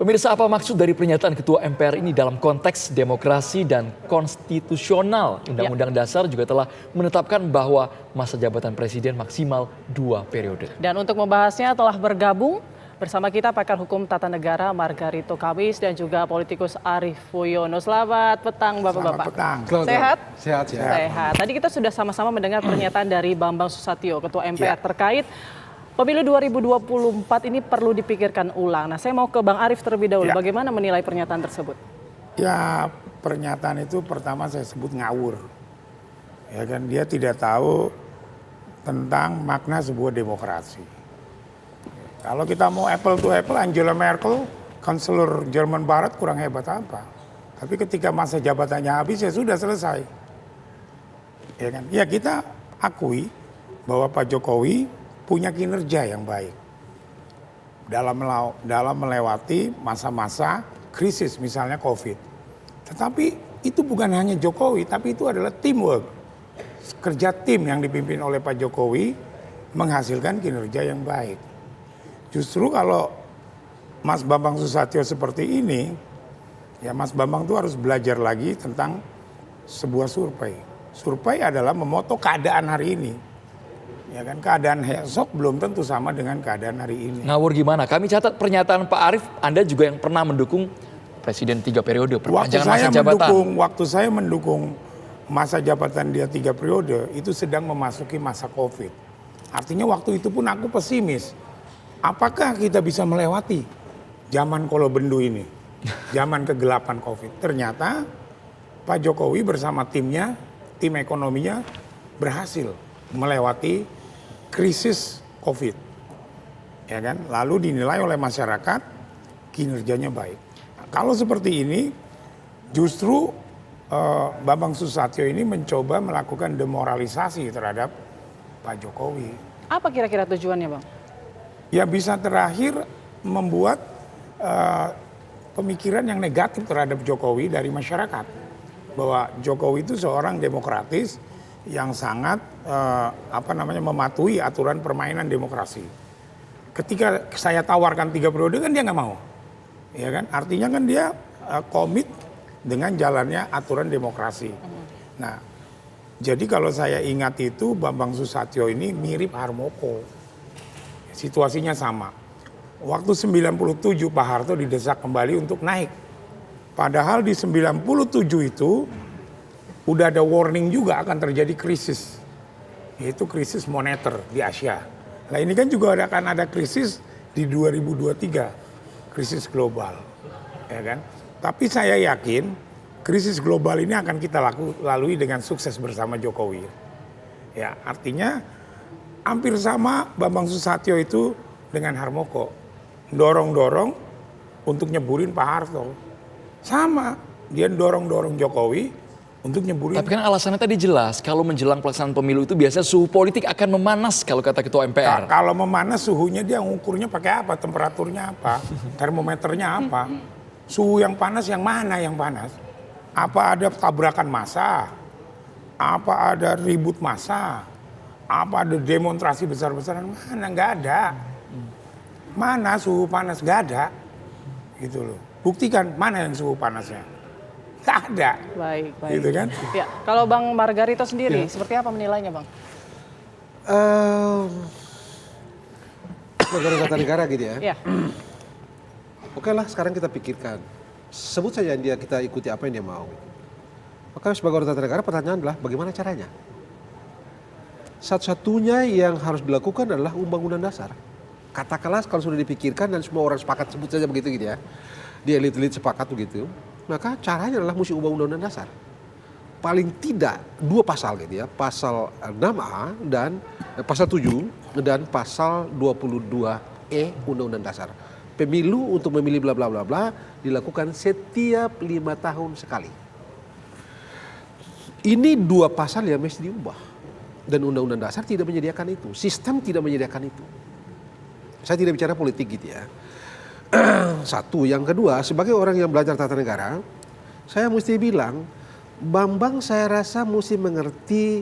Pemirsa, apa maksud dari pernyataan Ketua MPR ini dalam konteks demokrasi dan konstitusional? Undang-Undang Dasar juga telah menetapkan bahwa masa jabatan presiden maksimal 2 periode. Dan untuk membahasnya telah bergabung bersama kita pakar hukum tata negara Margarito Kamis dan juga politikus Arief Puyono. Selamat petang Bapak-Bapak. Selamat petang. Sehat? Sehat. Tadi kita sudah sama-sama mendengar pernyataan dari Bambang Susatyo, Ketua MPR terkait Pemilu 2024 ini perlu dipikirkan ulang. Nah, saya mau ke Bang Arief terlebih dahulu. Bagaimana menilai pernyataan tersebut? Ya, pernyataan itu pertama saya sebut ngawur. Ya kan, dia tidak tahu tentang makna sebuah demokrasi. Kalau kita mau apple to apple, Angela Merkel, kanselor Jerman Barat kurang hebat apa. Tapi ketika masa jabatannya habis ya sudah selesai. Ya kan? Ya kita akui bahwa Pak Jokowi punya kinerja yang baik dalam melewati masa-masa krisis misalnya COVID. Tetapi itu bukan hanya Jokowi, tapi itu adalah teamwork. Kerja tim yang dipimpin oleh Pak Jokowi menghasilkan kinerja yang baik. Justru kalau Mas Bambang Susatyo seperti ini, ya Mas Bambang tuh harus belajar lagi tentang sebuah survei. Survei adalah memoto keadaan hari ini. Ya kan, keadaan esok belum tentu sama dengan keadaan hari ini. Ngawur gimana? Kami catat pernyataan Pak Arief, Anda juga yang pernah mendukung Presiden 3 periode, perpanjangan masa jabatan. Waktu saya mendukung masa jabatan dia 3 periode, itu sedang memasuki masa COVID. Artinya waktu itu pun aku pesimis. Apakah kita bisa melewati zaman kolobendu ini? Zaman kegelapan COVID. Ternyata Pak Jokowi bersama timnya, tim ekonominya berhasil melewati krisis COVID, ya kan? Lalu dinilai oleh masyarakat kinerjanya baik. Nah, kalau seperti ini, justru Bambang Susatyo ini mencoba melakukan demoralisasi terhadap Pak Jokowi. Apa kira-kira tujuannya, Bang? Ya bisa terakhir membuat pemikiran yang negatif terhadap Jokowi dari masyarakat, bahwa Jokowi itu seorang demokratis yang sangat mematuhi aturan permainan demokrasi. Ketika saya tawarkan 3 periode kan dia nggak mau, ya kan? Artinya kan dia komit dengan jalannya aturan demokrasi. Nah, jadi kalau saya ingat itu Bambang Susatyo ini mirip Harmoko, situasinya sama. Waktu 97 Pak Harto didesak kembali untuk naik, padahal di 97 itu udah ada warning juga akan terjadi krisis, yaitu krisis moneter di Asia. Nah ini kan juga akan ada krisis di 2023, krisis global, ya kan? Tapi saya yakin krisis global ini akan kita lalui dengan sukses bersama Jokowi. Ya artinya hampir sama Bambang Susatyo itu dengan Harmoko, dorong-dorong untuk nyeburin Pak Harto. Sama, dia dorong-dorong Jokowi untuk nyeburin. Tapi kan alasannya tadi jelas, kalau menjelang pelaksanaan pemilu itu biasanya suhu politik akan memanas kalau kata Ketua MPR. Kalau memanas suhunya dia ngukurnya pakai apa, temperaturnya apa, termometernya apa. Suhu yang panas yang mana yang panas? Apa ada tabrakan massa? Apa ada ribut massa? Apa ada demonstrasi besar-besaran? Mana, nggak ada. Mana suhu panas? Nggak ada. Gitu loh. Buktikan mana yang suhu panasnya. Nggak ada. Baik. Gitu kan? Ya, kalau Bang Margarito sendiri, seperti apa menilainya, Bang? Negara tata negara gitu ya. Ya. Oke lah, sekarang kita pikirkan. Sebut saja kita ikuti apa yang dia mau. Maka sebagai orang tata negara pertanyaan adalah bagaimana caranya? Satu-satunya yang harus dilakukan adalah undang-undang dasar. Katakanlah kalau sudah dipikirkan dan semua orang sepakat, sebut saja begitu gitu ya. Di elit-elit sepakat begitu. Maka caranya adalah mesti ubah undang-undang dasar. Paling tidak 2 pasal gitu ya. Pasal 6A dan pasal 7 dan pasal 22E Undang-Undang Dasar. Pemilu untuk memilih bla bla bla bla dilakukan setiap 5 tahun sekali. Ini 2 pasal yang mesti diubah. Dan Undang-Undang Dasar tidak menyediakan itu. Sistem tidak menyediakan itu. Saya tidak bicara politik gitu ya. Satu, yang kedua, sebagai orang yang belajar tata negara, saya mesti bilang, Bambang saya rasa mesti mengerti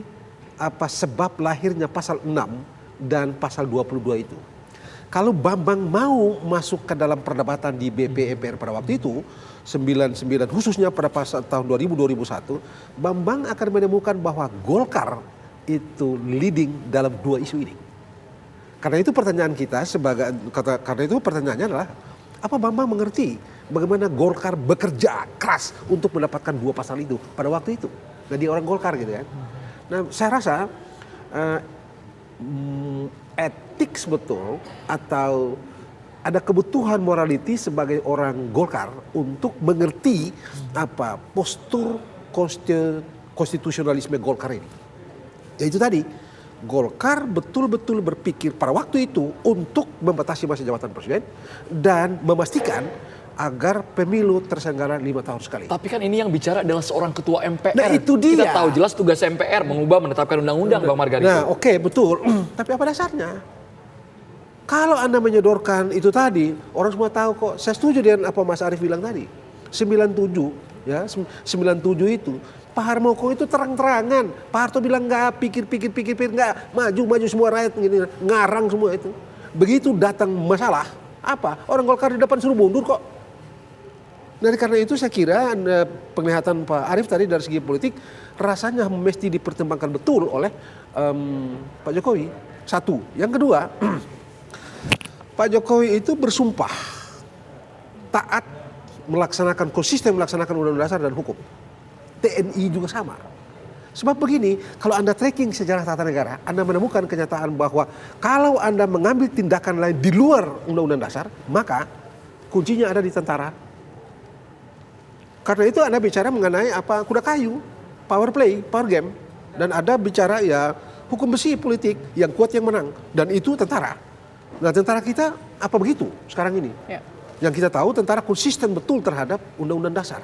apa sebab lahirnya pasal 6 dan pasal 22 itu. kalau Bambang mau masuk ke dalam perdebatan di BP MPR pada waktu itu 99 khususnya pada tahun 2000-2001, Bambang akan menemukan bahwa Golkar itu leading dalam dua isu ini. Karena itu pertanyaan kita karena itu pertanyaannya adalah apa Bambang mengerti bagaimana Golkar bekerja keras untuk mendapatkan dua pasal itu pada waktu itu. Nah, dia orang Golkar gitu kan. Nah, saya rasa etik betul atau ada kebutuhan morality sebagai orang Golkar untuk mengerti apa postur konstitusionalisme Golkar ini. Yaitu tadi Golkar betul-betul berpikir pada waktu itu untuk membatasi masa jabatan presiden dan memastikan agar pemilu terselenggara 5 tahun sekali. Tapi kan ini yang bicara adalah seorang ketua MPR. Nah, itu dia. Kita tahu jelas tugas MPR mengubah menetapkan undang-undang, Bang Margarito. Nah, oke, betul. Tapi apa dasarnya? Kalau Anda menyodorkan itu tadi, orang semua tahu kok. Saya setuju dengan apa Mas Arief bilang tadi. 97 itu Pak Harmoko itu terang-terangan. Pak Harto bilang nggak pikir nggak maju semua rakyat gini, ngarang semua itu. Begitu datang masalah, apa? Orang Golkar di depan suruh mundur kok. Nah, karena itu saya kira penglihatan Pak Arief tadi dari segi politik rasanya mesti dipertimbangkan betul oleh Pak Jokowi. Satu, yang kedua, Pak Jokowi itu bersumpah taat melaksanakan konsisten melaksanakan undang-undang dasar dan hukum. TNI juga sama. Sebab begini, kalau Anda tracking sejarah tata negara, Anda menemukan kenyataan bahwa kalau Anda mengambil tindakan lain di luar undang-undang dasar, maka kuncinya ada di tentara. Karena itu Anda bicara mengenai apa kuda kayu, power play, power game, dan ada bicara ya hukum besi politik yang kuat yang menang, dan itu tentara. Nah, tentara kita apa begitu sekarang ini? Ya. Yang kita tahu tentara konsisten betul terhadap undang-undang dasar.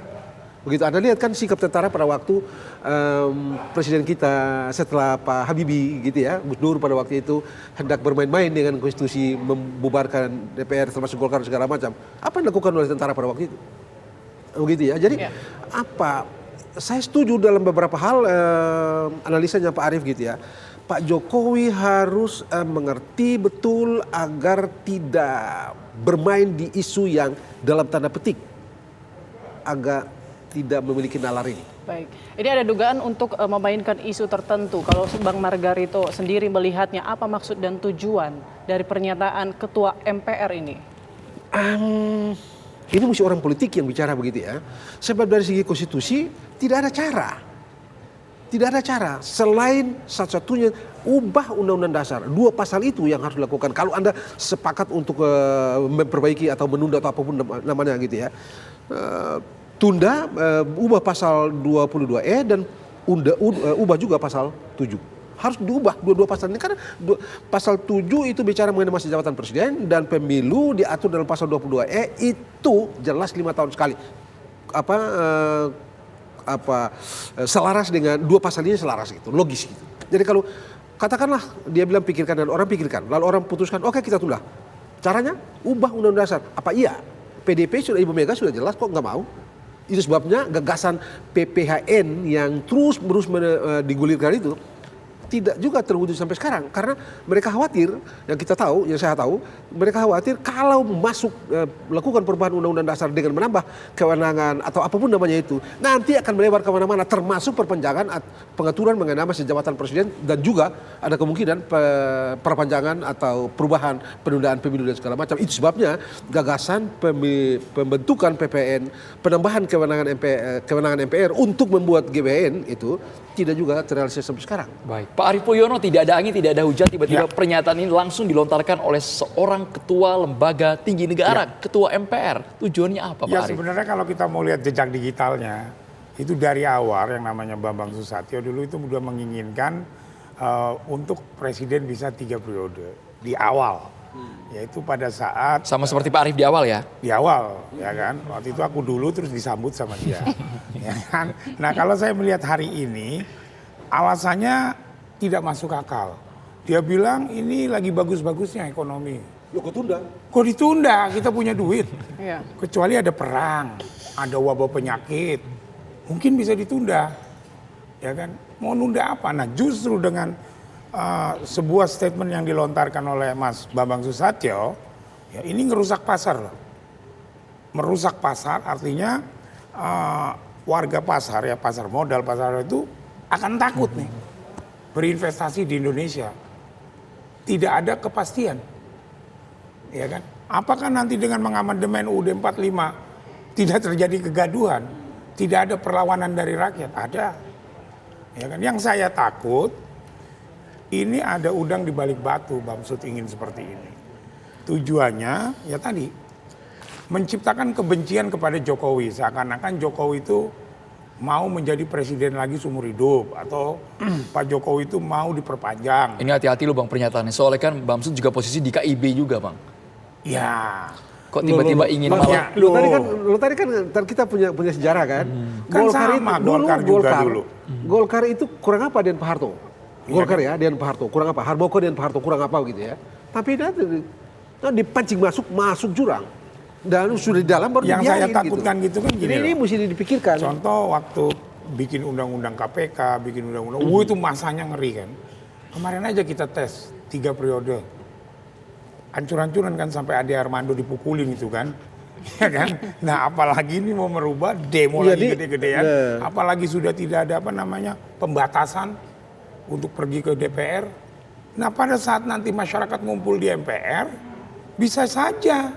Begitu Anda lihat kan sikap tentara pada waktu presiden kita setelah Pak Habibie gitu ya, Gus Dur pada waktu itu hendak bermain-main dengan konstitusi, membubarkan DPR termasuk Golkar segala macam. Apa yang dilakukan oleh tentara pada waktu itu? Begitu ya. Jadi saya setuju dalam beberapa hal analisanya Pak Arief gitu ya. Pak Jokowi harus mengerti betul agar tidak bermain di isu yang dalam tanda petik agak tidak memiliki nalar ini. Baik, ini ada dugaan untuk memainkan isu tertentu. Kalau Bang Margarito sendiri melihatnya, apa maksud dan tujuan dari pernyataan Ketua MPR ini? Ini mesti orang politik yang bicara begitu ya. Sebab dari segi konstitusi tidak ada cara. Tidak ada cara selain satu-satunya ubah undang-undang dasar. Dua pasal itu yang harus dilakukan. Kalau Anda sepakat untuk memperbaiki atau menunda atau apapun namanya gitu ya. Tunda, ubah pasal 22E dan ubah juga pasal 7. Harus diubah dua-dua pasal ini karena pasal 7 itu bicara mengenai masa jabatan presiden dan pemilu diatur dalam pasal 22E itu jelas 5 tahun sekali. Selaras dengan dua pasal ini selaras gitu, logis gitu. Jadi kalau katakanlah dia bilang pikirkan dan orang pikirkan, lalu orang putuskan oke, kita tunda. Caranya ubah undang-undang dasar. Apa iya? PDP sudah Ibu Mega sudah jelas kok nggak mau. Itu sebabnya gagasan PPHN yang terus-menerus digulirkan itu tidak juga terwujud sampai sekarang karena mereka khawatir, yang kita tahu, yang saya tahu, mereka khawatir kalau masuk melakukan perubahan undang-undang dasar dengan menambah kewenangan atau apapun namanya itu, nanti akan melebar kemana-mana termasuk perpanjangan pengaturan mengenai masa jabatan presiden dan juga ada kemungkinan perpanjangan atau perubahan penundaan pemilu dan segala macam. Itu sebabnya gagasan pembentukan PPN, penambahan kewenangan MPR untuk membuat GBHN itu tidak juga terrealisasi sampai sekarang. Baik, Pak Arief Poyono, tidak ada angin, tidak ada hujan, tiba-tiba pernyataan ini langsung dilontarkan oleh seorang ketua lembaga tinggi negara, ketua MPR. Tujuannya apa, Pak Arief? Sebenarnya kalau kita mau lihat jejak digitalnya, itu dari awal yang namanya Bambang Susatyo dulu itu sudah menginginkan untuk presiden bisa 3 periode di awal. Yaitu pada saat sama seperti Pak Arief di awal ya? Di awal, ya kan. Waktu itu aku dulu terus disambut sama dia. Ya kan? Nah, kalau saya melihat hari ini alasannya tidak masuk akal. Dia bilang ini lagi bagus-bagusnya ekonomi. Loh, kok tunda? Kok ditunda? Kita punya duit. Iya. Kecuali ada perang, ada wabah penyakit. Mungkin bisa ditunda. Ya kan? Mau nunda apa? Nah, justru dengan sebuah statement yang dilontarkan oleh Mas Bambang Susatyo Ya, ini ngerusak pasar loh. Merusak pasar artinya warga pasar ya, pasar modal, pasar itu akan takut nih berinvestasi di Indonesia. Tidak ada kepastian. Ya kan? Apakah nanti dengan mengamandemen UUD 45 tidak terjadi kegaduhan? Tidak ada perlawanan dari rakyat? Ada. Ya kan? Yang saya takut ini ada udang di balik batu, Bamsud ingin seperti ini. Tujuannya ya tadi menciptakan kebencian kepada Jokowi, seakan-akan Jokowi itu mau menjadi presiden lagi seumur hidup atau Pak Jokowi itu mau diperpanjang. Ini hati-hati loh Bang pernyataannya, soalnya kan Bamsud juga posisi di KIB juga Bang. Ya. Kok tiba-tiba ingin Bang, malah... Lu tadi kan kita punya sejarah kan. Kan sama, Golkar juga dulu. Golkar itu kurang apa dengan Pak Harto? Golkar ya, dengan Pak Harto kurang apa? Harmoko dengan Pak Harto kurang apa gitu ya. Tapi nanti dipancing masuk jurang. Dan sudah di dalam baru yang dibiarin, saya takutkan gitu kan gini ini loh. mesti dipikirkan. Contoh waktu bikin undang-undang KPK, bikin undang-undang, itu masanya ngeri kan. Kemarin aja kita tes 3 periode. Hancur-hancuran kan sampai Ade Armando dipukulin itu kan. Ya kan? Nah, apalagi ini mau merubah demo lagi gede-gedean. Apalagi sudah tidak ada pembatasan untuk pergi ke DPR. Nah, pada saat nanti masyarakat ngumpul di MPR, bisa saja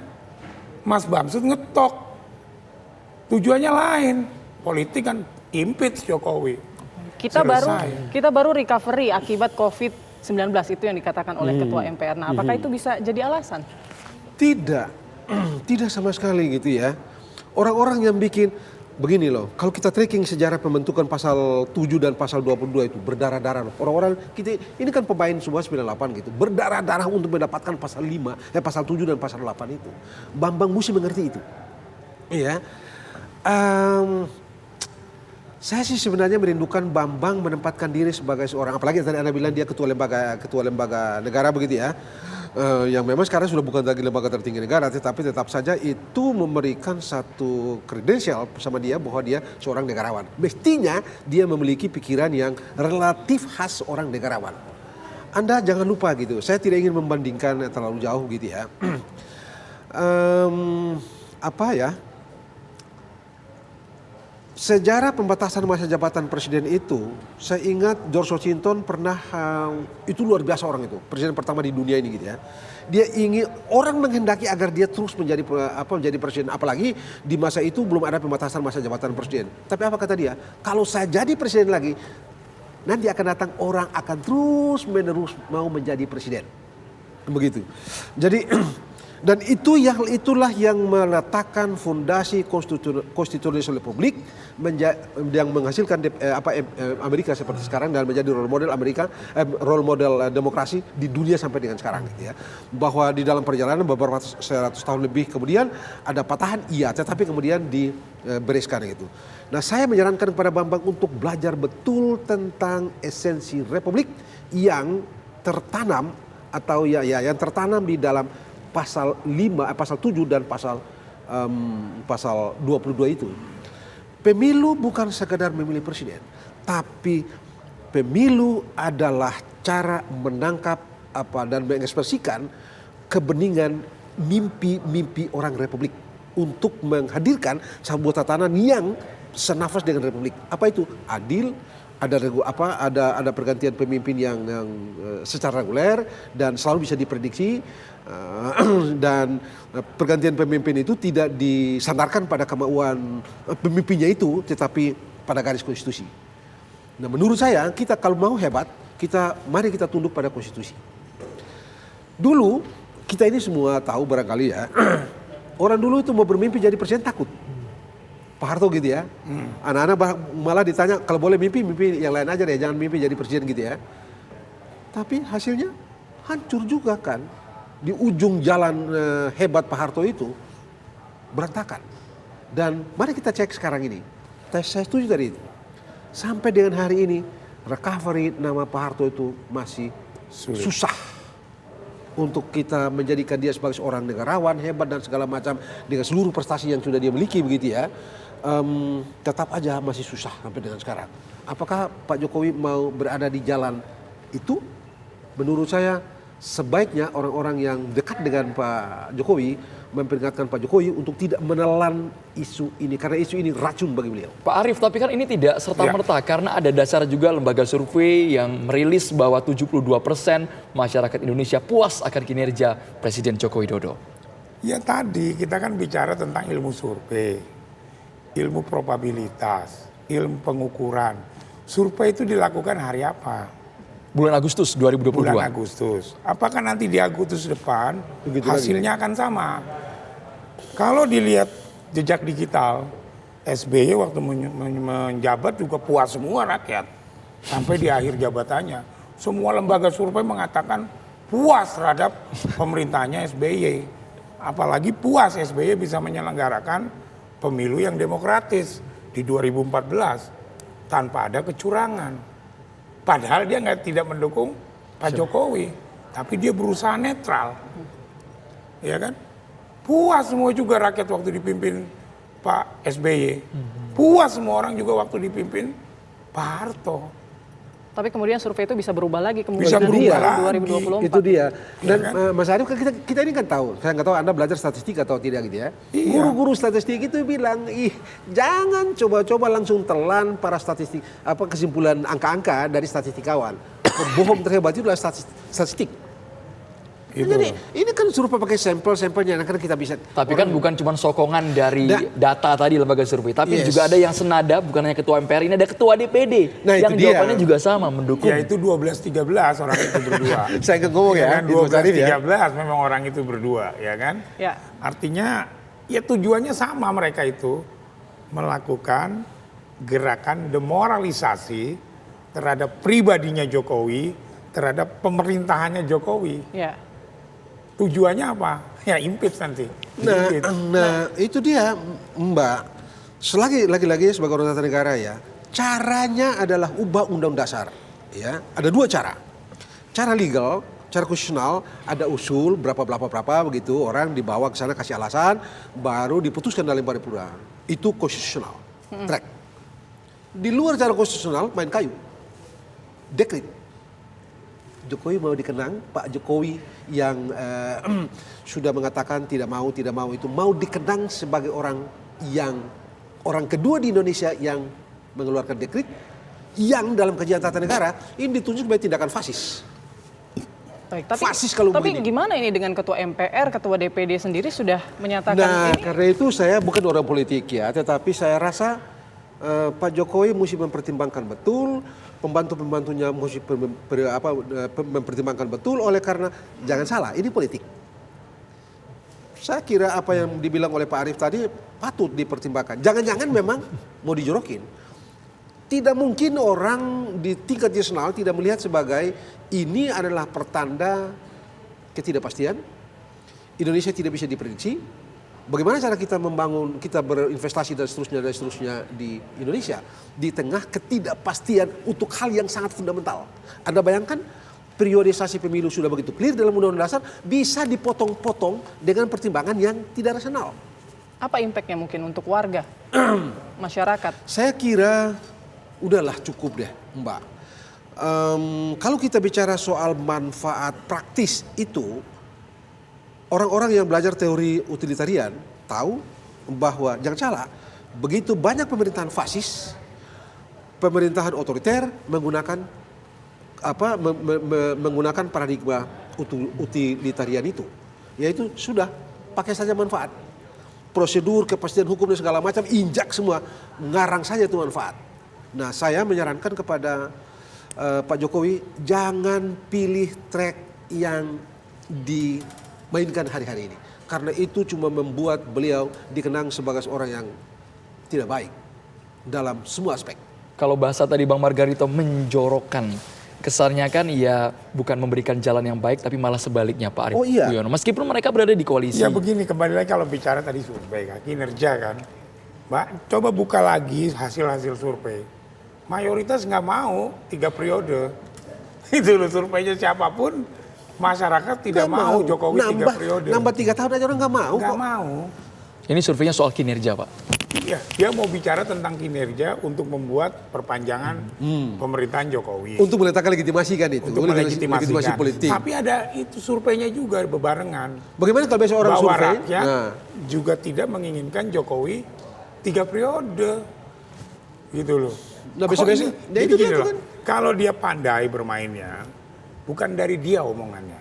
Mas Bamsud ngetok. Tujuannya lain. Politik kan impeach Jokowi. Kita baru recovery akibat COVID-19 itu yang dikatakan oleh Ketua MPR. Nah, apakah itu bisa jadi alasan? Tidak. Tidak sama sekali gitu ya. Orang-orang yang bikin begini loh, kalau kita tracking sejarah pembentukan pasal 7 dan pasal 22 itu berdarah-darah loh. Orang-orang kita ini kan pemain semua 98 gitu. Berdarah-darah untuk mendapatkan pasal 5, pasal 7 dan pasal 8 itu. Bambang mesti mengerti itu. Iya. Saya sih sebenarnya merindukan Bambang menempatkan diri sebagai seorang, apalagi tadi Anda bilang dia ketua lembaga negara begitu ya. Yang memang sekarang sudah bukan lagi lembaga tertinggi negara, tetapi tetap saja itu memberikan satu kredensial sama dia bahwa dia seorang negarawan. Mestinya dia memiliki pikiran yang relatif khas orang negarawan. Anda jangan lupa gitu, saya tidak ingin membandingkan terlalu jauh gitu ya. Sejarah pembatasan masa jabatan presiden itu, saya ingat George Washington pernah, itu luar biasa orang itu, presiden pertama di dunia ini gitu ya. Dia ingin, orang menghendaki agar dia terus menjadi presiden, apalagi di masa itu belum ada pembatasan masa jabatan presiden. Tapi apa kata dia? Kalau saya jadi presiden lagi, nanti akan datang orang akan terus menerus mau menjadi presiden. Begitu. Jadi dan itulah yang meletakkan fondasi konstitusional republik yang menghasilkan Amerika seperti sekarang dan menjadi role model demokrasi di dunia sampai dengan sekarang gitu ya. Bahwa di dalam perjalanan beberapa 100 tahun lebih kemudian ada patahan tetapi kemudian dibereskan gitu. Nah, saya menyarankan kepada Bambang untuk belajar betul tentang esensi republik yang tertanam atau yang tertanam di dalam pasal 7 dan pasal 22 itu. Pemilu bukan sekedar memilih presiden, tapi pemilu adalah cara menangkap dan mengekspresikan kebeningan mimpi orang republik untuk menghadirkan sebuah tatanan yang senafas dengan republik. Apa itu? Adil, ada pergantian pemimpin yang secara reguler dan selalu bisa diprediksi, dan pergantian pemimpin itu tidak disandarkan pada kemauan pemimpinnya itu, tetapi pada garis konstitusi. Nah, menurut saya kita kalau mau hebat, mari kita tunduk pada konstitusi. Dulu kita ini semua tahu barangkali ya, orang dulu itu mau bermimpi jadi presiden takut. Pak Harto gitu ya. Anak-anak malah ditanya kalau boleh mimpi yang lain aja deh, jangan mimpi jadi presiden gitu ya. Tapi hasilnya hancur juga kan. Di ujung jalan hebat Pak Harto itu berantakan. Dan mari kita cek sekarang ini. Saya setuju tadi itu. Sampai dengan hari ini recovery nama Pak Harto itu masih susah. Untuk kita menjadikan dia sebagai seorang negarawan hebat dan segala macam dengan seluruh prestasi yang sudah dia miliki begitu ya. Tetap aja masih susah sampai dengan sekarang. Apakah Pak Jokowi mau berada di jalan itu? Menurut saya sebaiknya orang-orang yang dekat dengan Pak Jokowi memperingatkan Pak Jokowi untuk tidak menelan isu ini karena isu ini racun bagi beliau. Pak Arief, tapi kan ini tidak serta-merta karena ada dasar juga lembaga survei yang merilis bahwa 72% masyarakat Indonesia puas akan kinerja Presiden Joko Widodo. Ya tadi kita kan bicara tentang ilmu survei, ilmu probabilitas, ilmu pengukuran. Survei itu dilakukan hari apa? Bulan Agustus 2022. Bulan Agustus. Apakah nanti di Agustus depan Begitu hasilnya akan sama? Kalau dilihat jejak digital, SBY waktu menjabat juga puas semua rakyat. Sampai di akhir jabatannya. Semua lembaga survei mengatakan puas terhadap pemerintahnya SBY. Apalagi puas SBY bisa menyelenggarakan pemilu yang demokratis di 2014 tanpa ada kecurangan. Padahal dia tidak mendukung Pak Jokowi, tapi dia berusaha netral, ya kan? Puas semua juga rakyat waktu dipimpin Pak SBY, puas semua orang juga waktu dipimpin Pak Harto. Tapi kemudian survei itu bisa berubah lagi kemudian Bisa berubah lagi. 2024. Itu dia. Dan Ya kan? Mas Arief, kita ini kan tahu, saya nggak tahu Anda belajar statistik atau tidak gitu ya. Iya. Guru-guru statistik itu bilang, jangan coba-coba langsung telan para statistik, kesimpulan angka-angka dari statistikawan. Bohong terhebat itu adalah statistik. Itu. Jadi ini kan survei pakai sampelnya, kan kita bisa. Tapi kan bukan cuma sokongan dari data tadi lembaga survei, tapi juga ada yang senada, bukan hanya ketua MPR, ini ada ketua DPD Nah, yang itu dia. jawabannya juga sama, mendukung. Ya itu 12-13 orang itu berdua. Saya nggak ngomong ya, kan? itu Mas Arief ya. 12-13 memang orang itu berdua, ya kan? Ya. Artinya ya tujuannya sama, mereka itu melakukan gerakan demoralisasi terhadap pribadinya Jokowi, terhadap pemerintahannya Jokowi. Ya. Tujuannya apa? Ya impeach nanti. Impeach. Nah, itu dia Mbak. Lagi-lagi sebagai orang tata negara ya, caranya adalah ubah undang dasar. Ya, ada dua cara. Cara legal, cara konstitusional, ada usul berapa begitu, orang dibawa ke sana kasih alasan, baru diputuskan dalam paripurna. Itu konstitusional. Track. Di luar cara konstitusional main kayu. Dekret. Jokowi mau dikenang, Pak Jokowi yang sudah mengatakan tidak mau itu mau dikenang sebagai orang kedua di Indonesia yang mengeluarkan dekret yang dalam kajian tata negara ini ditunjuk sebagai tindakan fasis. Baik, tapi, Fasis kalau tapi begini. gimana ini dengan ketua MPR, ketua DPD sendiri sudah menyatakan Nah, ini? karena itu saya bukan orang politik ya, tetapi saya rasa Pak Jokowi mesti mempertimbangkan betul, pembantu-pembantunya mesti mempertimbangkan betul, oleh karena jangan salah, ini politik. Saya kira apa yang dibilang oleh Pak Arief tadi patut dipertimbangkan. Jangan-jangan memang mau dijorokin. Tidak mungkin orang di tingkat nasional tidak melihat sebagai ini adalah pertanda ketidakpastian. Indonesia tidak bisa diprediksi. Bagaimana cara kita membangun, kita berinvestasi dan seterusnya di Indonesia di tengah ketidakpastian untuk hal yang sangat fundamental. Anda bayangkan periodisasi pemilu sudah begitu clear dalam Undang-Undang Dasar, bisa dipotong-potong dengan pertimbangan yang tidak rasional. Apa impactnya mungkin untuk warga, masyarakat? Saya kira udahlah cukup deh Mbak. Kalau kita bicara soal manfaat praktis itu, orang-orang yang belajar teori utilitarian tahu bahwa jangan salah, begitu banyak pemerintahan fasis, pemerintahan otoriter menggunakan menggunakan paradigma utilitarian itu, yaitu sudah pakai saja manfaat, prosedur, kepastian hukum dan segala macam injak semua, ngarang saja itu manfaat. Nah, saya menyarankan kepada Pak Jokowi jangan pilih track yang dimainkan hari-hari ini, karena itu cuma membuat beliau dikenang sebagai seorang yang tidak baik dalam semua aspek. Kalau bahasa tadi Bang Margarito menjorokkan, kesannya kan ya bukan memberikan jalan yang baik tapi malah sebaliknya Pak Arief Puyono. Meskipun mereka berada di koalisi. Ya begini, kembali lagi kalau bicara tadi survei kan, kinerja kan. Mbak, coba buka lagi hasil-hasil survei. Mayoritas nggak mau 3 periode. Itu loh surveinya siapapun, masyarakat tidak mau Jokowi 3 periode. Nambah 3 tahun aja orang nggak mau. Nggak mau. Ini surveinya soal kinerja Pak. Ya, dia mau bicara tentang kinerja untuk membuat perpanjangan pemerintahan Jokowi. Untuk meletakkan legitimasi kan itu. Untuk melegitimasi politik. Tapi ada itu surveinya juga bebarengan. Bagaimana kalau biasa orang Bahwa survei? rakyat juga tidak menginginkan Jokowi 3 periode. Gitu loh. Nah, besok-besok, Jadi itu gini dia loh, kan. kalau dia pandai bermainnya, bukan dari dia omongannya.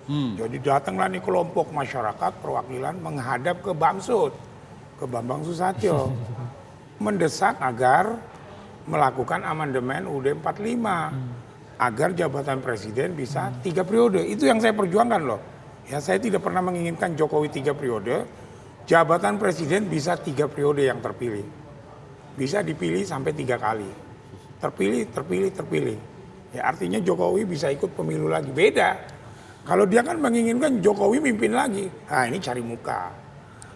Jadi datanglah nih kelompok masyarakat perwakilan menghadap ke Bamsud, ke Bambang Susatyo, mendesak agar melakukan amandemen UUD 45 agar jabatan presiden bisa 3 periode. Itu yang saya perjuangkan loh. Ya, saya tidak pernah menginginkan Jokowi 3 periode, jabatan presiden bisa 3 periode yang terpilih. Bisa dipilih sampai 3 kali. Terpilih. Ya, artinya Jokowi bisa ikut pemilu lagi. Beda. Kalau dia kan menginginkan Jokowi mimpin lagi. Nah, ini cari muka.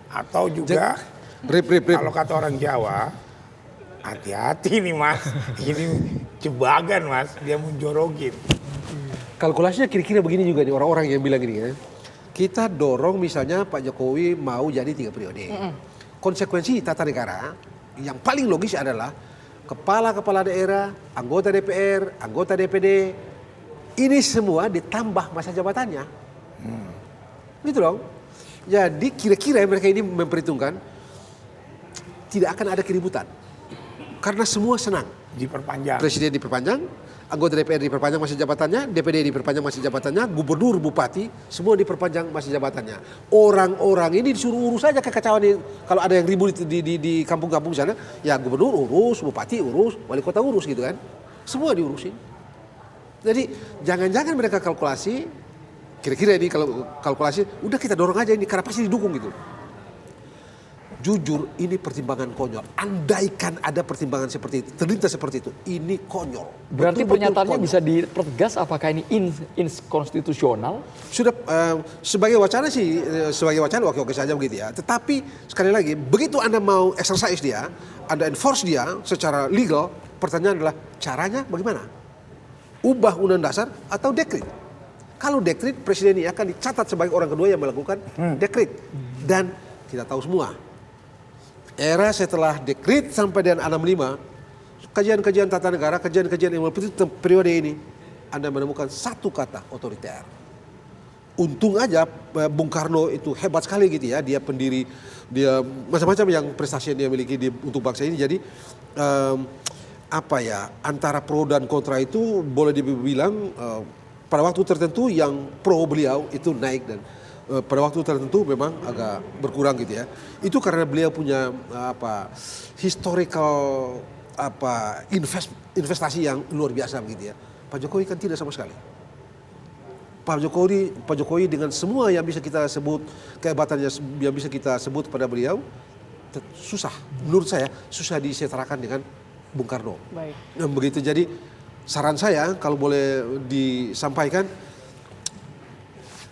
Atau juga kalau kata orang Jawa, hati-hati nih Mas. Ini jebakan Mas, dia menjorokin. Kalkulasinya kira-kira begini juga nih orang-orang yang bilang gini ya. Kita dorong misalnya Pak Jokowi mau jadi 3 periode. Konsekuensi tata negara yang paling logis adalah kepala-kepala daerah, anggota DPR, anggota DPD, ini semua ditambah masa jabatannya. Gitu dong. Jadi kira-kira mereka ini memperhitungkan tidak akan ada keributan. Karena semua senang. Diperpanjang. Presiden diperpanjang, anggota DPR diperpanjang masa jabatannya, DPD diperpanjang masa jabatannya, gubernur, bupati, semua diperpanjang masa jabatannya. Orang-orang ini disuruh urus saja kekacauan ini. Kalau ada yang ribut di kampung-kampung sana, ya gubernur urus, bupati urus, wali kota urus gitu kan. Semua diurusin. Jadi jangan-jangan mereka kalkulasi, kira-kira ini kalau kalkulasi, udah kita dorong aja ini karena pasti didukung gitu. Jujur ini pertimbangan konyol. Andaikan ada pertimbangan seperti itu, terlintas seperti itu, ini konyol. Berarti Betul-betul pernyataannya konyol. bisa dipertegas apakah ini inkonstitusional? Sudah sebagai wacana sih, sebagai wacana oke-oke saja begitu ya. Tetapi sekali lagi, begitu Anda mau exercise dia, Anda enforce dia secara legal, pertanyaan adalah caranya bagaimana? Ubah undang dasar atau dekret? Kalau dekret, presiden ini akan dicatat sebagai orang kedua yang melakukan dekret. Dan kita tahu semua, era setelah dekret sampai dengan 65, kajian-kajian tata negara, kajian-kajian yang tentang periode ini, Anda menemukan satu kata, otoriter. Untung aja Bung Karno itu hebat sekali gitu ya, dia pendiri, dia macam-macam yang prestasi yang dia miliki untuk bangsa ini. Jadi antara pro dan kontra itu boleh dibilang pada waktu tertentu yang pro beliau itu naik dan pada waktu tertentu memang agak berkurang gitu ya. Itu karena beliau punya historical investasi yang luar biasa begitu ya. Pak Jokowi kan tidak sama sekali. Pak Jokowi dengan semua yang bisa kita sebut kehebatannya yang bisa kita sebut pada beliau susah, menurut saya susah disetarakan dengan Bung Karno. Baik. Begitu, jadi saran saya kalau boleh disampaikan,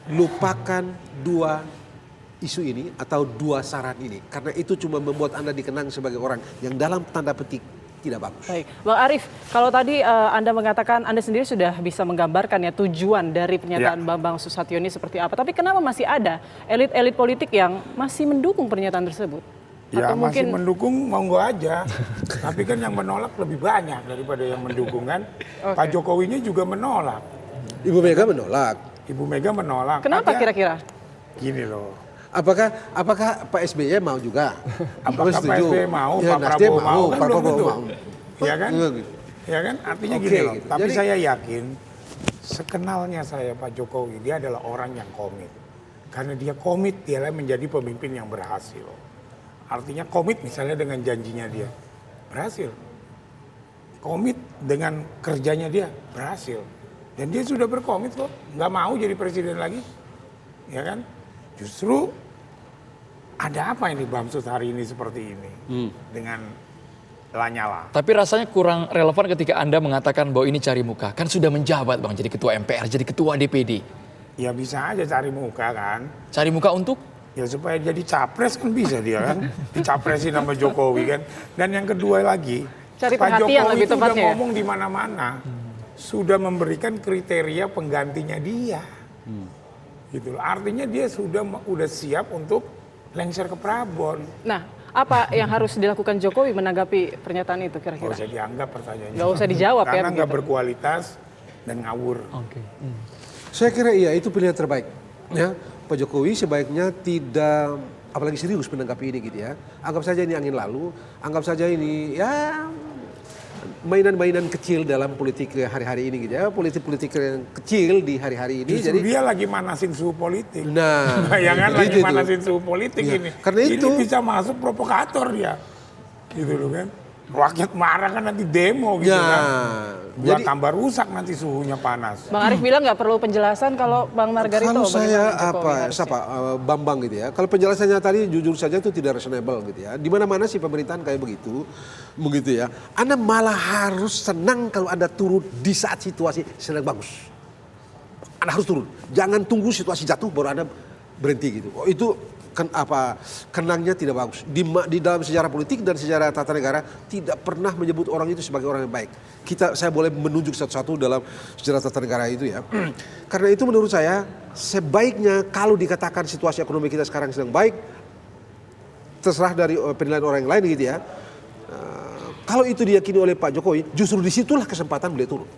lupakan 2 isu ini atau 2 saran ini, karena itu cuma membuat Anda dikenang sebagai orang yang dalam tanda petik tidak bagus. Baik, Bang Arief, kalau tadi Anda mengatakan Anda sendiri sudah bisa menggambarkan ya tujuan dari pernyataan Bambang Susatyo ini seperti apa, tapi kenapa masih ada elit-elit politik yang masih mendukung pernyataan tersebut? Ya Atau masih mungkin mendukung monggo aja, tapi kan yang menolak lebih banyak daripada yang mendukung kan. Pak Jokowinya juga menolak. Ibu Mega menolak. Ibu Mega menolak. Kenapa kira-kira? Gini loh. Apakah Pak SBY mau juga? Apakah Pak SBY mau, Ya, Pak Prabowo mau, kan Pak belum Prabowo tentu. mau. Ya kan? Ya kan? Artinya Oke, gini loh. gitu. Tapi Jadi- saya yakin sekenalnya saya Pak Jokowi, dia adalah orang yang komit. Karena dia komit, dia menjadi pemimpin yang berhasil. Artinya komit misalnya dengan janjinya dia, berhasil. Komit dengan kerjanya dia, berhasil. Dan dia sudah berkomit kok, nggak mau jadi presiden lagi. Ya kan? Justru ada apa ini Bamsud hari ini seperti ini dengan Lanyala. Tapi rasanya kurang relevan ketika Anda mengatakan bahwa ini cari muka. Kan sudah menjabat Bang, jadi ketua MPR, jadi ketua DPD. Ya bisa aja cari muka kan. Cari muka untuk? Ya supaya jadi capres kan bisa dia kan. Dicapresin sama Jokowi kan. Dan yang kedua lagi, Cari Pak perhatian Jokowi lebih itu udah tepatnya ya? ngomong di mana-mana. Sudah memberikan kriteria penggantinya dia. Gitu loh. Artinya dia sudah siap untuk lengser ke Prabon. Nah, Apa yang harus dilakukan Jokowi menanggapi pernyataan itu Nggak kira-kira? usah dianggap pertanyaannya. Nggak usah dijawab ya. Karena nggak begitu. berkualitas dan ngawur. Oke. Saya kira iya itu pilihan terbaik. Ya, Pak Jokowi sebaiknya tidak apalagi serius menanggapi ini gitu ya. Anggap saja ini angin lalu, anggap saja ini ya mainan-mainan kecil dalam politik hari-hari ini gitu ya. Politik-politik yang kecil di hari-hari ini. Justru dia lagi manasin suhu politik. Nah, Bayangan lagi itu tuh. manasin suhu politik Iya, ini. karena ini itu bisa masuk provokator dia. Gitu loh kan. Rakyat marah kan nanti demo gitu Ya, kan. Buat jadi- tambah rusak nanti suhunya panas. Bang Arief bilang nggak perlu penjelasan kalau Bang Margarito. Kalau saya bagaimana Jokowi harusnya? siapa Bambang gitu ya. Kalau penjelasannya tadi jujur saja itu tidak reasonable gitu ya. Di mana-mana sih pemerintahan kayak begitu ya. Anda malah harus senang kalau Anda turun di saat situasi sedang bagus. Anda harus turun. Jangan tunggu situasi jatuh baru Anda berhenti gitu. Oh, itu kenangnya tidak bagus. Di dalam sejarah politik dan sejarah tata negara tidak pernah menyebut orang itu sebagai orang yang baik. Saya boleh menunjuk satu-satu dalam sejarah tata negara itu ya. Karena itu menurut saya sebaiknya kalau dikatakan situasi ekonomi kita sekarang sedang baik, terserah dari penilaian orang yang lain gitu ya. Kalau itu diyakini oleh Pak Jokowi, justru disitulah kesempatan beliau turun.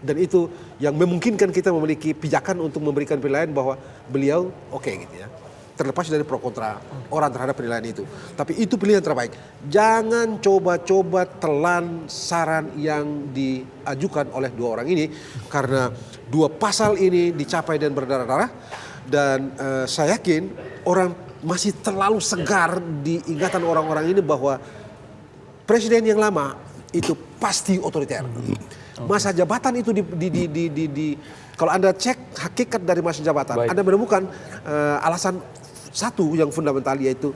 Dan itu yang memungkinkan kita memiliki pijakan untuk memberikan penilaian bahwa beliau oke gitu ya. Terlepas dari pro kontra orang terhadap penilaian itu. Tapi itu pilihan terbaik. Jangan coba-coba telan saran yang diajukan oleh dua orang ini. Karena dua pasal ini dicapai dan berdarah-darah. Dan saya yakin orang masih terlalu segar di ingatan orang-orang ini bahwa presiden yang lama itu pasti otoriter. Masa jabatan itu kalau Anda cek hakikat dari masa jabatan, Baik. Anda menemukan alasan satu yang fundamental yaitu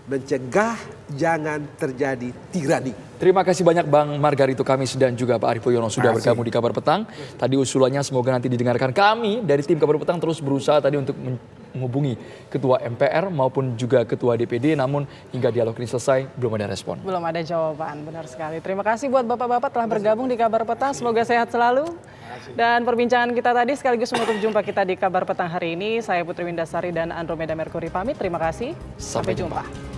mencegah jangan terjadi tirani. Terima kasih banyak Bang Margarito Kamis dan juga Pak Arief Poyono sudah Terima kasih. bergabung di Kabar Petang. Tadi usulannya semoga nanti didengarkan. Kami dari tim Kabar Petang terus berusaha tadi untuk menghubungi Ketua MPR maupun juga Ketua DPD, namun hingga dialog ini selesai belum ada respon. Belum ada jawaban, benar sekali. Terima kasih buat Bapak-Bapak telah bergabung di Kabar Petang. Semoga sehat selalu. Dan perbincangan kita tadi sekaligus menutup jumpa kita di Kabar Petang hari ini. Saya Putri Windasari dan Andromeda Merkuri pamit. Terima kasih. Sampai Sampai jumpa. jumpa.